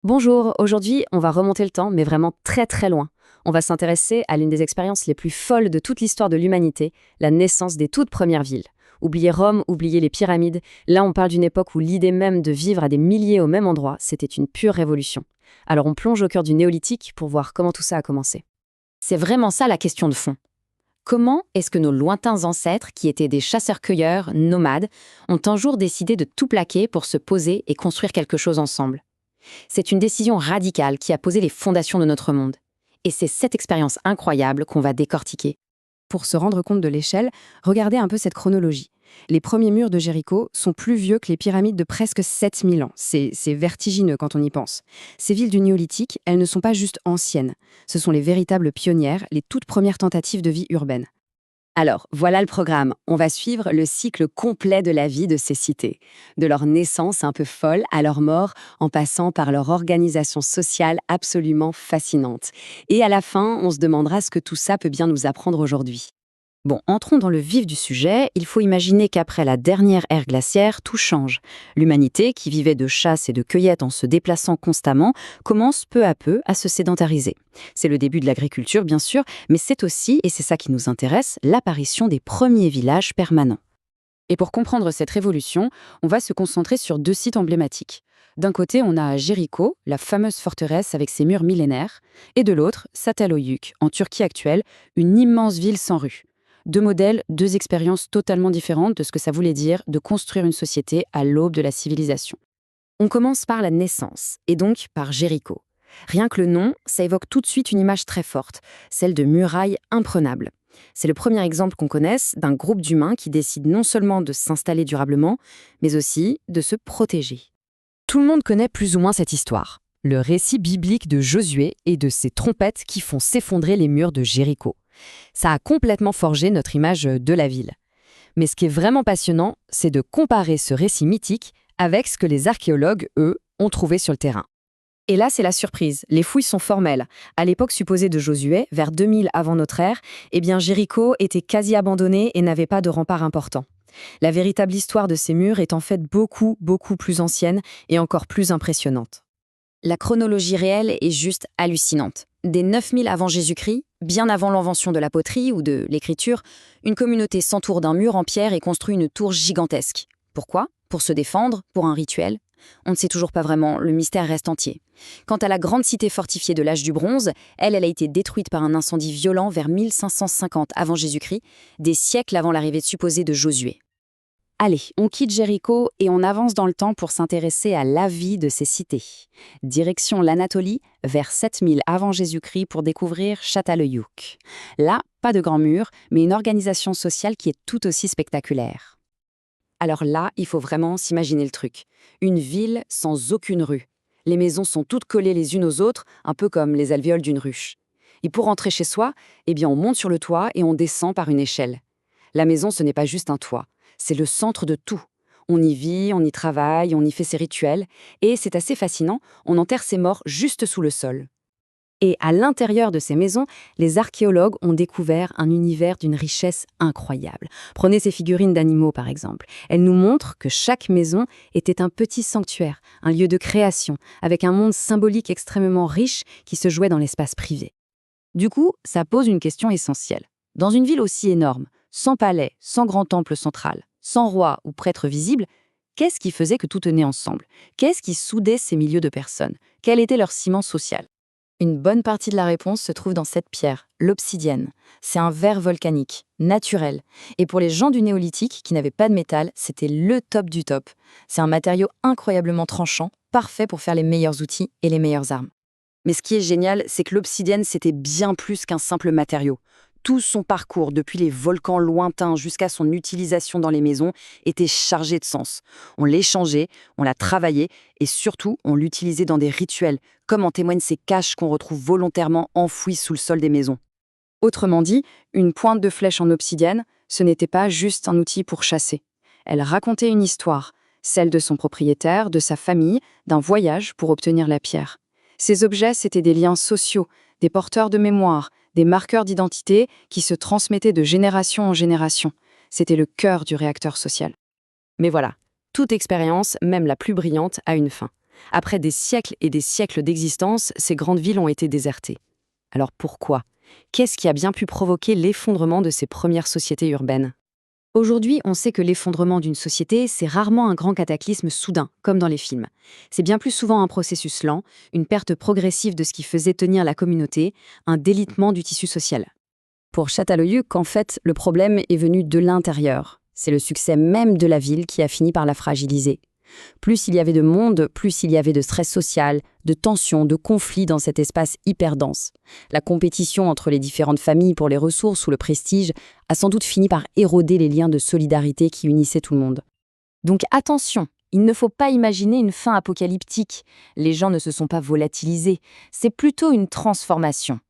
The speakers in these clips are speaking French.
Bonjour, aujourd'hui on va remonter le temps, mais vraiment très très loin. On va s'intéresser à l'une des expériences les plus folles de toute l'histoire de l'humanité, la naissance des toutes premières villes. Oubliez Rome, oubliez les pyramides, là on parle d'une époque où l'idée même de vivre à des milliers au même endroit, c'était une pure révolution. Alors on plonge au cœur du néolithique pour voir comment tout ça a commencé. C'est vraiment ça la question de fond. Comment est-ce que nos lointains ancêtres, qui étaient des chasseurs-cueilleurs, nomades, ont un jour décidé de tout plaquer pour se poser et construire quelque chose ensemble? C'est une décision radicale qui a posé les fondations de notre monde. Et c'est cette expérience incroyable qu'on va décortiquer. Pour se rendre compte de l'échelle, regardez un peu cette chronologie. Les premiers murs de Jéricho sont plus vieux que les pyramides de presque 7000 ans. C'est vertigineux quand on y pense. Ces villes du néolithique, elles ne sont pas juste anciennes. Ce sont les véritables pionnières, les toutes premières tentatives de vie urbaine. Alors, voilà le programme. On va suivre le cycle complet de la vie de ces cités. De leur naissance un peu folle à leur mort, en passant par leur organisation sociale absolument fascinante. Et à la fin, on se demandera ce que tout ça peut bien nous apprendre aujourd'hui. Bon, entrons dans le vif du sujet. Il faut imaginer qu'après la dernière ère glaciaire, tout change. L'humanité, qui vivait de chasse et de cueillette en se déplaçant constamment, commence peu à peu à se sédentariser. C'est le début de l'agriculture, bien sûr, mais c'est aussi, et c'est ça qui nous intéresse, l'apparition des premiers villages permanents. Et pour comprendre cette révolution, on va se concentrer sur deux sites emblématiques. D'un côté, on a Jéricho, la fameuse forteresse avec ses murs millénaires, et de l'autre, Çatalhöyük, en Turquie actuelle, une immense ville sans rue. Deux modèles, deux expériences totalement différentes de ce que ça voulait dire de construire une société à l'aube de la civilisation. On commence par la naissance, et donc par Jéricho. Rien que le nom, ça évoque tout de suite une image très forte, celle de murailles imprenables. C'est le premier exemple qu'on connaisse d'un groupe d'humains qui décide non seulement de s'installer durablement, mais aussi de se protéger. Tout le monde connaît plus ou moins cette histoire. Le récit biblique de Josué et de ses trompettes qui font s'effondrer les murs de Jéricho. Ça a complètement forgé notre image de la ville. Mais ce qui est vraiment passionnant, c'est de comparer ce récit mythique avec ce que les archéologues, eux, ont trouvé sur le terrain. Et là, c'est la surprise. Les fouilles sont formelles. À l'époque supposée de Josué, vers 2000 avant notre ère, eh bien Jéricho était quasi abandonné et n'avait pas de rempart important. La véritable histoire de ces murs est en fait beaucoup, beaucoup plus ancienne et encore plus impressionnante. La chronologie réelle est juste hallucinante. Dès 9000 avant Jésus-Christ, bien avant l'invention de la poterie ou de l'écriture, une communauté s'entoure d'un mur en pierre et construit une tour gigantesque. Pourquoi? Pour se défendre? Pour un rituel? On ne sait toujours pas vraiment, le mystère reste entier. Quant à la grande cité fortifiée de l'âge du bronze, elle a été détruite par un incendie violent vers 1550 avant Jésus-Christ, des siècles avant l'arrivée supposée de Josué. Allez, on quitte Jéricho et on avance dans le temps pour s'intéresser à la vie de ces cités. Direction l'Anatolie, vers 7000 avant Jésus-Christ pour découvrir Çatalhöyük. Là, pas de grands murs, mais une organisation sociale qui est tout aussi spectaculaire. Alors là, il faut vraiment s'imaginer le truc. Une ville sans aucune rue. Les maisons sont toutes collées les unes aux autres, un peu comme les alvéoles d'une ruche. Et pour rentrer chez soi, eh bien on monte sur le toit et on descend par une échelle. La maison, ce n'est pas juste un toit. C'est le centre de tout. On y vit, on y travaille, on y fait ses rituels. Et c'est assez fascinant, on enterre ses morts juste sous le sol. Et à l'intérieur de ces maisons, les archéologues ont découvert un univers d'une richesse incroyable. Prenez ces figurines d'animaux, par exemple. Elles nous montrent que chaque maison était un petit sanctuaire, un lieu de création, avec un monde symbolique extrêmement riche qui se jouait dans l'espace privé. Du coup, ça pose une question essentielle. Dans une ville aussi énorme, sans palais, sans grand temple central, sans roi ou prêtre visible, qu'est-ce qui faisait que tout tenait ensemble? Qu'est-ce qui soudait ces milieux de personnes? Quel était leur ciment social? Une bonne partie de la réponse se trouve dans cette pierre, l'obsidienne. C'est un verre volcanique, naturel. Et pour les gens du néolithique qui n'avaient pas de métal, c'était le top du top. C'est un matériau incroyablement tranchant, parfait pour faire les meilleurs outils et les meilleures armes. Mais ce qui est génial, c'est que l'obsidienne, c'était bien plus qu'un simple matériau. Tout son parcours, depuis les volcans lointains jusqu'à son utilisation dans les maisons, était chargé de sens. On l'échangeait, on la travaillait et surtout, on l'utilisait dans des rituels, comme en témoignent ces caches qu'on retrouve volontairement enfouies sous le sol des maisons. Autrement dit, une pointe de flèche en obsidienne, ce n'était pas juste un outil pour chasser. Elle racontait une histoire, celle de son propriétaire, de sa famille, d'un voyage pour obtenir la pierre. Ces objets, c'étaient des liens sociaux, des porteurs de mémoire, des marqueurs d'identité qui se transmettaient de génération en génération. C'était le cœur du réacteur social. Mais voilà, toute expérience, même la plus brillante, a une fin. Après des siècles et des siècles d'existence, ces grandes villes ont été désertées. Alors pourquoi? Qu'est-ce qui a bien pu provoquer l'effondrement de ces premières sociétés urbaines? Aujourd'hui, on sait que l'effondrement d'une société, c'est rarement un grand cataclysme soudain, comme dans les films. C'est bien plus souvent un processus lent, une perte progressive de ce qui faisait tenir la communauté, un délitement du tissu social. Pour Châtellerault, en fait, le problème est venu de l'intérieur. C'est le succès même de la ville qui a fini par la fragiliser. Plus il y avait de monde, plus il y avait de stress social, de tensions, de conflits dans cet espace hyper dense. La compétition entre les différentes familles pour les ressources ou le prestige a sans doute fini par éroder les liens de solidarité qui unissaient tout le monde. Donc attention, il ne faut pas imaginer une fin apocalyptique. Les gens ne se sont pas volatilisés, c'est plutôt une transformation.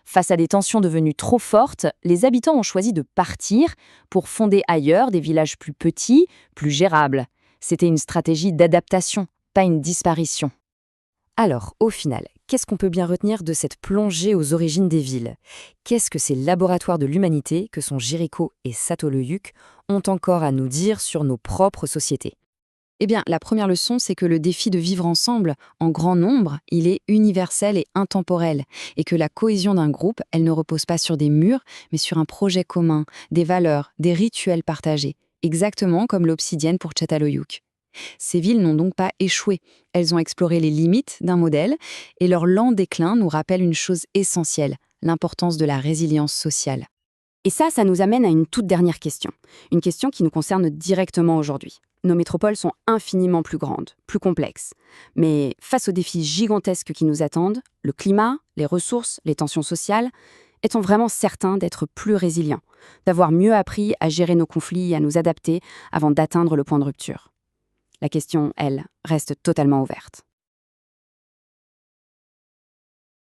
Face à des tensions devenues trop fortes, les habitants ont choisi de partir pour fonder ailleurs des villages plus petits, plus gérables. C'était une stratégie d'adaptation, pas une disparition. Alors, au final, qu'est-ce qu'on peut bien retenir de cette plongée aux origines des villes? Qu'est-ce que ces laboratoires de l'humanité, que sont Jéricho et Çatalhöyük, ont encore à nous dire sur nos propres sociétés? Eh bien, la première leçon, c'est que le défi de vivre ensemble, en grand nombre, il est universel et intemporel, et que la cohésion d'un groupe, elle ne repose pas sur des murs, mais sur un projet commun, des valeurs, des rituels partagés, exactement comme l'Obsidienne pour Çatalhöyük. Ces villes n'ont donc pas échoué, elles ont exploré les limites d'un modèle, et leur lent déclin nous rappelle une chose essentielle, l'importance de la résilience sociale. Et ça nous amène à une toute dernière question, une question qui nous concerne directement aujourd'hui. Nos métropoles sont infiniment plus grandes, plus complexes. Mais face aux défis gigantesques qui nous attendent, le climat, les ressources, les tensions sociales, est-on vraiment certain d'être plus résilients, d'avoir mieux appris à gérer nos conflits et à nous adapter avant d'atteindre le point de rupture? La question, elle, reste totalement ouverte.